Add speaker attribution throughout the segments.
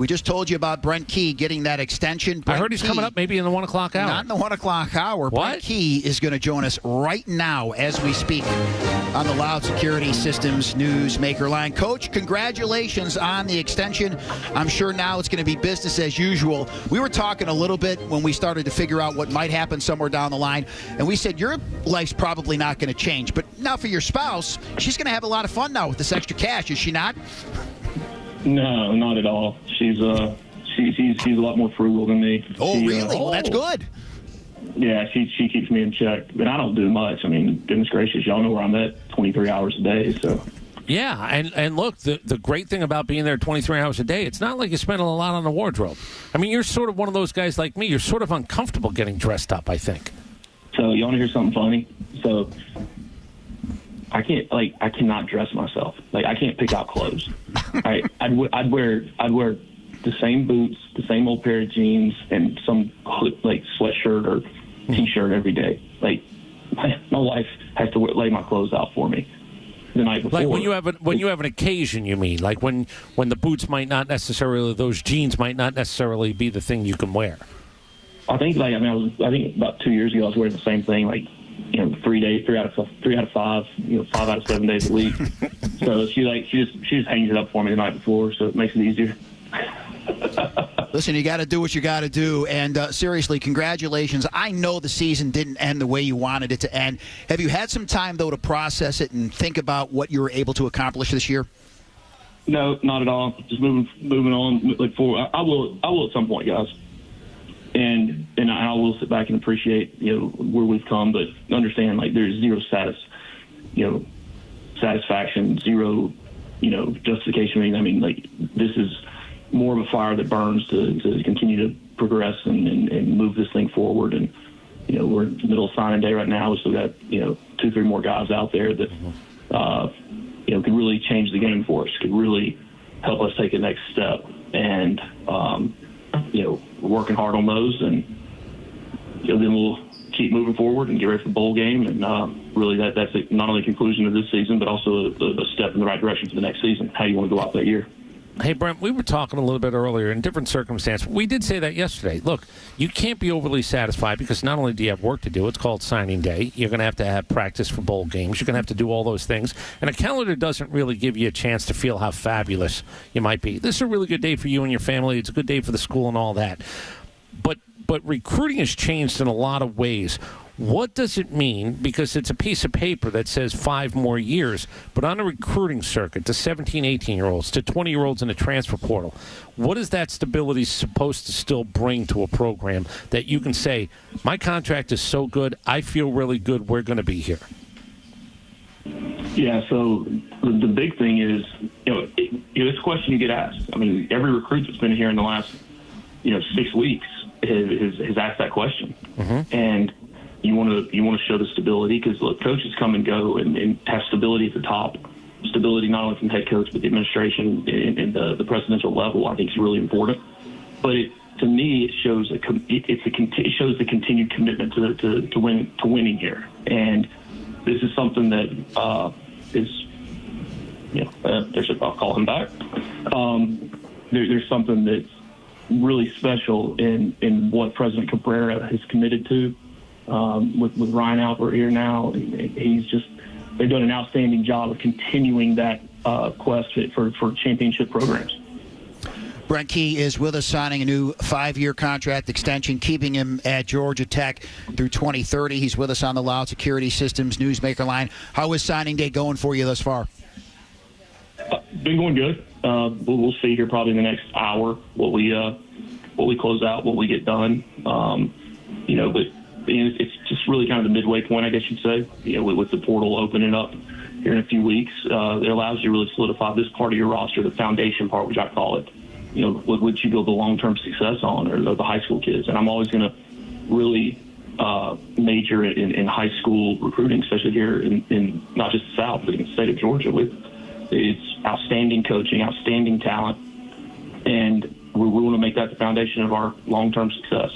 Speaker 1: We just told you about Brent Key getting that extension.
Speaker 2: I heard he's coming up maybe in the 1 o'clock hour.
Speaker 1: Not in the 1 o'clock hour.
Speaker 2: What?
Speaker 1: Brent Key is going to join us right now as we speak on the Loud Security Systems Newsmaker line. Coach, congratulations on the extension. I'm sure now it's going to be business as usual. We were talking a little bit when we started to figure out what might happen somewhere down the line, and we said your life's probably not going to change. But now for your spouse, she's going to have a lot of fun now with this extra cash, is she not?
Speaker 3: No, not at all. She's a lot more frugal than me.
Speaker 1: Oh, really? Well, that's good.
Speaker 3: Yeah, she keeps me in check, but I don't do much. I mean, goodness gracious, y'all know where I'm at 23 hours a day, so.
Speaker 2: Yeah, and look, the great thing about being there 23 hours a day, it's not like you're spending a lot on the wardrobe. I mean, you're sort of one of those guys like me. You're sort of uncomfortable getting dressed up, I think.
Speaker 3: So you want to hear something funny? So I cannot dress myself. Like, I can't pick out clothes. I'd wear the same boots, the same old pair of jeans, and some like sweatshirt or T-shirt every day. Like, my wife has to lay my clothes out for me the night before.
Speaker 2: Like when you have an occasion, you mean? Like when the boots might not necessarily, those jeans might not necessarily be the thing you can wear.
Speaker 3: I think I think about 2 years ago I was wearing the same thing, like, 3 out of 5, 5 out of 7 days a week. So she just hangs it up for me the night before, so it makes it easier.
Speaker 1: Listen, you got to do what you got to do, and seriously, congratulations. I know the season didn't end the way you wanted it to end. Have you had some time, though, to process it and think about what you were able to accomplish this year?
Speaker 3: No, not at all. Just moving on. Look forward. I will at some point, guys. And I will sit back and appreciate, where we've come, but understand, like, there's zero satisfaction, zero, justification. I mean, like, this is more of a fire that burns to continue to progress and move this thing forward. And, we're in the middle of signing day right now. We still got, 2-3 more guys out there that, could really change the game for us, could really help us take the next step. And, we're working hard on those, and then we'll keep moving forward and get ready for the bowl game. And really, that's not only the conclusion of this season, but also a step in the right direction for the next season. How you want to go out that year?
Speaker 2: Hey, Brent, we were talking a little bit earlier in different circumstances. We did say that yesterday. Look, you can't be overly satisfied because not only do you have work to do, it's called signing day. You're going to have practice for bowl games. You're going to have to do all those things. And a calendar doesn't really give you a chance to feel how fabulous you might be. This is a really good day for you and your family. It's a good day for the school and all that. But recruiting has changed in a lot of ways. What does it mean? Because it's a piece of paper that says 5 more years, but on a recruiting circuit to 17, 18-year-olds, to 20-year-olds in the transfer portal, what is that stability supposed to still bring to a program that you can say, my contract is so good, I feel really good, we're going to be here?
Speaker 3: Yeah, so the big thing is, it's a question you get asked. I mean, every recruit that's been here in the last, 6 weeks has asked that question. Mm-hmm. And you want to show the stability, because look, coaches come and go and have stability at the top. Stability not only from the head coach but the administration and the presidential level, I think, is really important. But to me, it shows it shows the continued commitment to winning here. And this is something that I'll call him back. There's something that's really special in what President Cabrera has committed to. With Ryan Albert here now, they've done an outstanding job of continuing that quest for championship programs.
Speaker 1: Brent Key is with us, signing a new 5-year contract extension, keeping him at Georgia Tech through 2030. He's with us on the Loud Security Systems Newsmaker line. How is signing day going for you thus far?
Speaker 3: Been going good. We'll see here probably in the next hour what we close out, what we get done. But it's just really kind of the midway point, I guess you'd say. With the portal opening up here in a few weeks, it allows you to really solidify this part of your roster, the foundation part, which I call it. What you build the long-term success on, or the high school kids. And I'm always going to really major in high school recruiting, especially here in not just the South, but in the state of Georgia. It's outstanding coaching, outstanding talent, and we want to make that the foundation of our long-term success.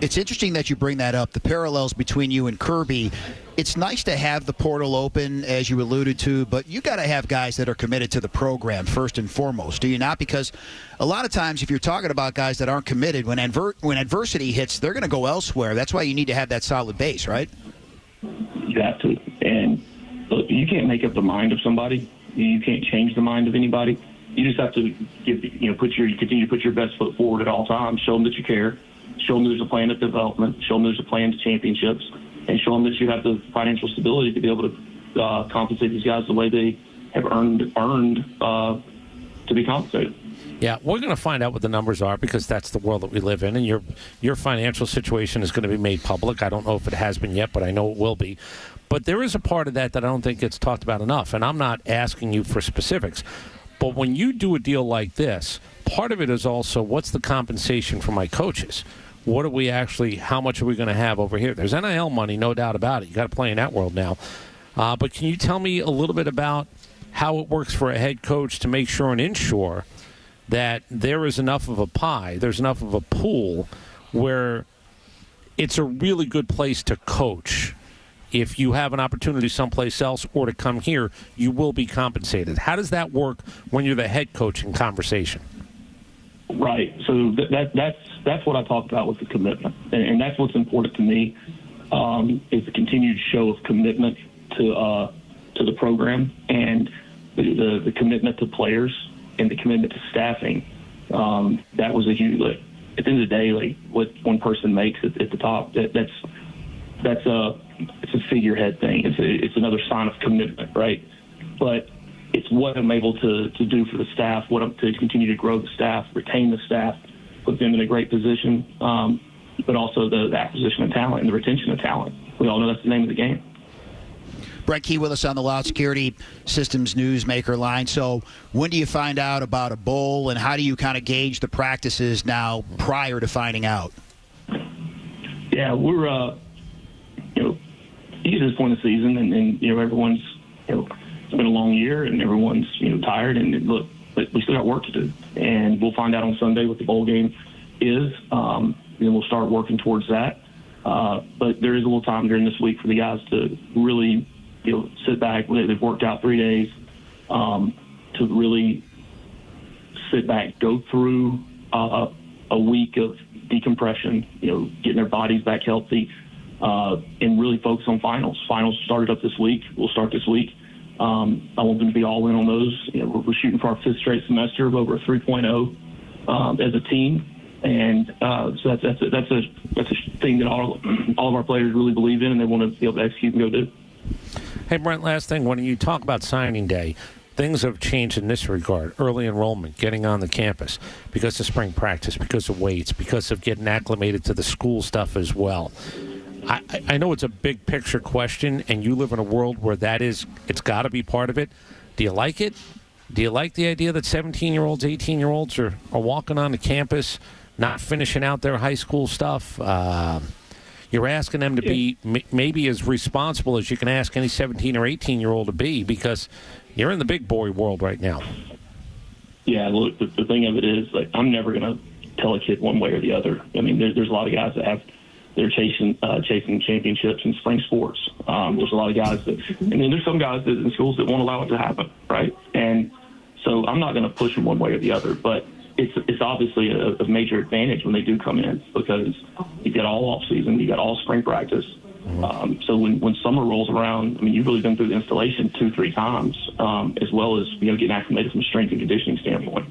Speaker 1: It's interesting that you bring that up, the parallels between you and Kirby. It's nice to have the portal open, as you alluded to, but you got to have guys that are committed to the program first and foremost, do you not? Because a lot of times if you're talking about guys that aren't committed, when adversity hits, they're going to go elsewhere. That's why you need to have that solid base, right?
Speaker 3: You have to. And look, you can't make up the mind of somebody. You can't change the mind of anybody. You just have to continue to put your best foot forward at all times. Show them that you care. Show them there's a plan of development. Show them there's a plan to championships, and show them that you have the financial stability to be able to compensate these guys the way they have earned to be compensated.
Speaker 2: Yeah, we're going to find out what the numbers are because that's the world that we live in, and your financial situation is going to be made public. I don't know if it has been yet, but I know it will be. But there is a part of that I don't think gets talked about enough, and I'm not asking you for specifics. But when you do a deal like this, part of it is also what's the compensation for my coaches? What are we actually, how much are we going to have over here? There's NIL money, no doubt about it. You got to play in that world now. But can you tell me a little bit about how it works for a head coach to make sure and ensure that there is enough of a pie, there's enough of a pool where it's a really good place to coach? If you have an opportunity someplace else or to come here, you will be compensated. How does that work when you're the head coach in conversation?
Speaker 3: Right. So that's what I talked about with the commitment, and that's what's important to me is the continued show of commitment to the program and the commitment to players and the commitment to staffing. That was a huge. At the end of the day, what one person makes at the top, it's a figurehead thing. It's another sign of commitment, right? But it's what I'm able to do for the staff, to continue to grow the staff, retain the staff, put them in a great position, but also the acquisition of talent and the retention of talent. We all know that's the name of the game.
Speaker 1: Brent Key with us on the Loud Security Systems Newsmaker line. So when do you find out about a bowl, and how do you kind of gauge the practices now prior to finding out?
Speaker 3: Yeah, we're you get to this point of the season, and everyone's it's been a long year, and everyone's tired, and look, but we still got work to do, and we'll find out on Sunday what the bowl game is. Then we'll start working towards that. But there is a little time during this week for the guys to really sit back. They've worked out 3 days to really sit back, go through a week of decompression, getting their bodies back healthy, and really focus on finals. Finals started up this week. We'll start this week. I want them to be all in on those. We're shooting for our 5th straight semester of over a 3.0 as a team, and so that's a thing that all of our players really believe in, and they want to be able to execute and go do.
Speaker 2: Hey, Brent, last thing. When you talk about signing day, things have changed in this regard. Early enrollment, getting on the campus because of spring practice, because of weights, because of getting acclimated to the school stuff as well. I know it's a big picture question, and you live in a world where it's got to be part of it. Do you like it? Do you like the idea that 17-year-olds, 18-year-olds are walking on the campus, not finishing out their high school stuff? You're asking them to be maybe as responsible as you can ask any 17 or 18-year-old to be, because you're in the big boy world right now.
Speaker 3: Yeah, look, the thing of it is, I'm never going to tell a kid one way or the other. I mean, there's a lot of guys that they're chasing championships in spring sports. There's a lot of guys and then there's some guys in schools that won't allow it to happen, right? And so I'm not going to push them one way or the other, but it's obviously a major advantage when they do come in, because you get all off season, you got all spring practice. So when summer rolls around, I mean, you've really been through the installation 2-3 times, as well as getting acclimated from a strength and conditioning standpoint.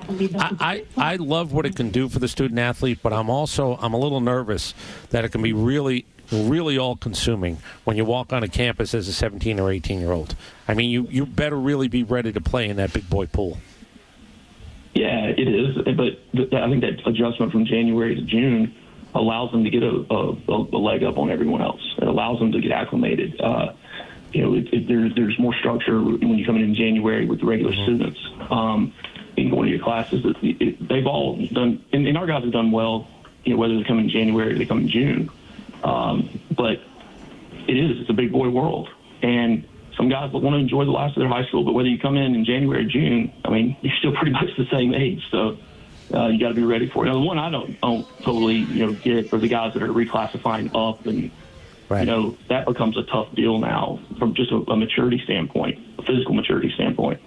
Speaker 2: I love what it can do for the student athlete, but I'm a little nervous that it can be really, really all-consuming when you walk on a campus as a 17 or 18-year-old. I mean, you better really be ready to play in that big boy pool.
Speaker 3: Yeah, it is, but I think that adjustment from January to June allows them to get a leg up on everyone else. It allows them to get acclimated. There's more structure when you come in January with the regular students. In going to your classes, they've all done, and our guys have done well, whether they come in January or they come in June. But it's a big boy world. And some guys want to enjoy the last of their high school, but whether you come in January or June, I mean, you're still pretty much the same age. So you got to be ready for it. Now, the one I don't totally get are the guys that are reclassifying up, and that becomes a tough deal now from just a maturity standpoint, a physical maturity standpoint.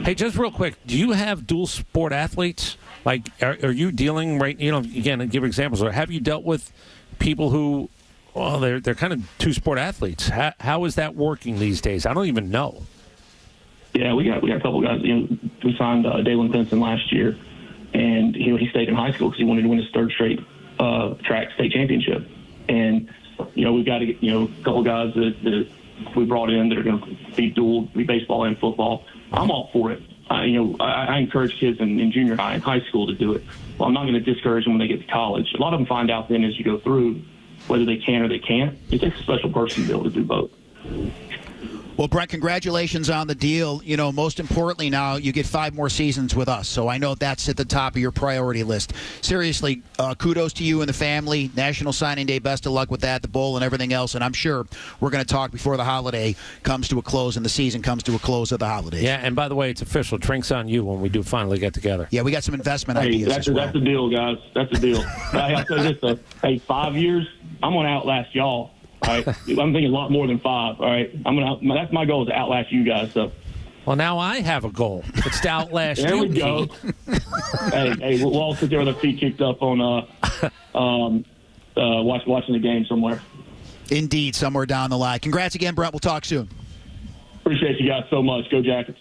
Speaker 2: Hey, just real quick, do you have dual sport athletes? Like, are you dealing again, give examples, or have you dealt with people who, well, they're kind of two sport athletes? How is that working these days? I don't even know.
Speaker 3: Yeah, we got a couple guys. We signed Dalen Benson last year, and he stayed in high school because he wanted to win his third straight track state championship. And we've got a couple guys that we brought in that are going to be baseball and football. I'm all for it. I encourage kids in junior high and high school to do it. Well, I'm not going to discourage them when they get to college. A lot of them find out then as you go through whether they can or they can't. It takes a special person to be able to do both.
Speaker 1: Well, Brent, congratulations on the deal. Most importantly now, you get 5 more seasons with us, so I know that's at the top of your priority list. Seriously, kudos to you and the family. National Signing Day, best of luck with that, the bowl and everything else, and I'm sure we're going to talk before the holiday comes to a close and the season comes to a close of the holidays.
Speaker 2: Yeah, and by the way, it's official. Drinks on you when we do finally get togetger.
Speaker 1: Yeah, we got some investment ideas as well.
Speaker 3: That's the deal, guys. That's the deal. I'll tell you this, though. 5 years, I'm going to outlast y'all. All right, I'm thinking a lot more than 5. All right, that's my goal, is to outlast you guys. So,
Speaker 2: well, now I have a goal. It's to outlast you.
Speaker 3: There we go. hey, we'll all sit there with our feet kicked up on watching the game somewhere.
Speaker 1: Indeed, somewhere down the line. Congrats again, Brent. We'll talk soon.
Speaker 3: Appreciate you guys so much. Go Jackets.